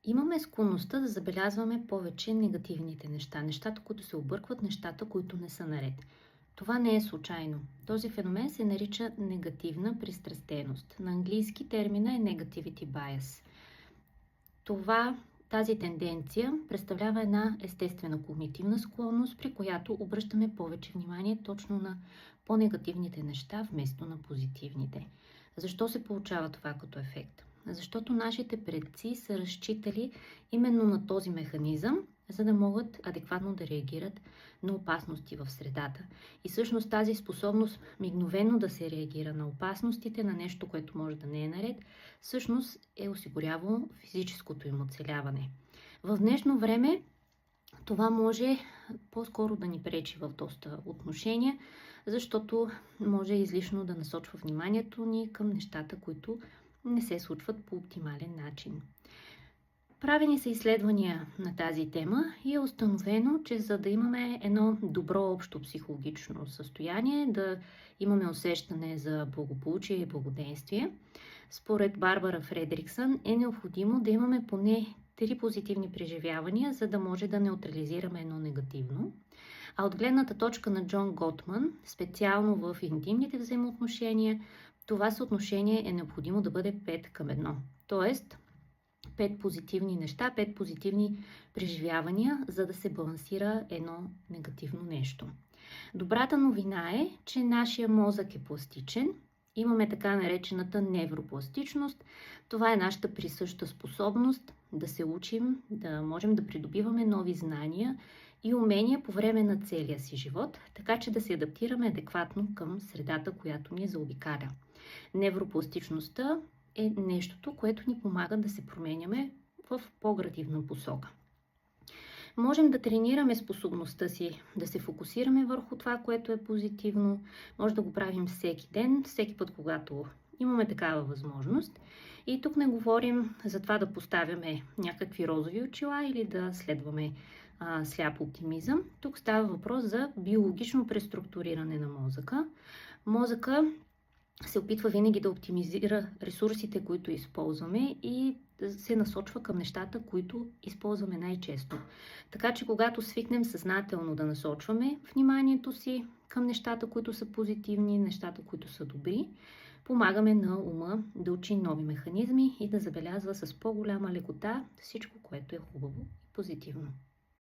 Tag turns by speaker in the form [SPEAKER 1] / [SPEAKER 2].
[SPEAKER 1] Имаме склонността да забелязваме повече негативните неща, нещата, които се объркват, нещата, които не са наред. Това не е случайно. Този феномен се нарича негативна пристрастеност. На английски термина е negativity bias. Тази тенденция представлява една естествена когнитивна склонност, при която обръщаме повече внимание точно на по-негативните неща, вместо на позитивните. Защо се получава това като ефект? Защото нашите предци са разчитали именно на този механизъм, за да могат адекватно да реагират на опасности в средата. И всъщност тази способност мигновено да се реагира на опасностите, на нещо, което може да не е наред, всъщност е осигурявало физическото им оцеляване. В днешно време това може по-скоро да ни пречи в доста отношения, защото може излишно да насочва вниманието ни към нещата, които не се случват по оптимален начин. Правени са изследвания на тази тема и е установено, че за да имаме едно добро общо психологично състояние, да имаме усещане за благополучие и благоденствие, според Барбара Фредриксън е необходимо да имаме поне 3 позитивни преживявания, за да може да неутрализираме едно негативно. А от гледната точка на Джон Готман, специално в интимните взаимоотношения, това съотношение е необходимо да бъде 5 към 1. Тоест, 5 позитивни неща, 5 позитивни преживявания, за да се балансира едно негативно нещо. Добрата новина е, че нашия мозък е пластичен. Имаме така наречената невропластичност. Това е нашата присъща способност да се учим, да можем да придобиваме нови знания и умения по време на целия си живот, така че да се адаптираме адекватно към средата, която ни заобикаля. Невропластичността е нещото, което ни помага да се променяме в по-градивна посока. Можем да тренираме способността си, да се фокусираме върху това, което е позитивно. Може да го правим всеки ден, всеки път, когато имаме такава възможност. И тук не говорим за това да поставяме някакви розови очила или да следваме сляп оптимизъм. Тук става въпрос за биологично преструктуриране на мозъка. Мозъка се опитва винаги да оптимизира ресурсите, които използваме и се насочва към нещата, които използваме най-често. Така че когато свикнем съзнателно да насочваме вниманието си към нещата, които са позитивни, нещата, които са добри, помагаме на ума да учи нови механизми и да забелязва с по-голяма лекота всичко, което е хубаво и позитивно.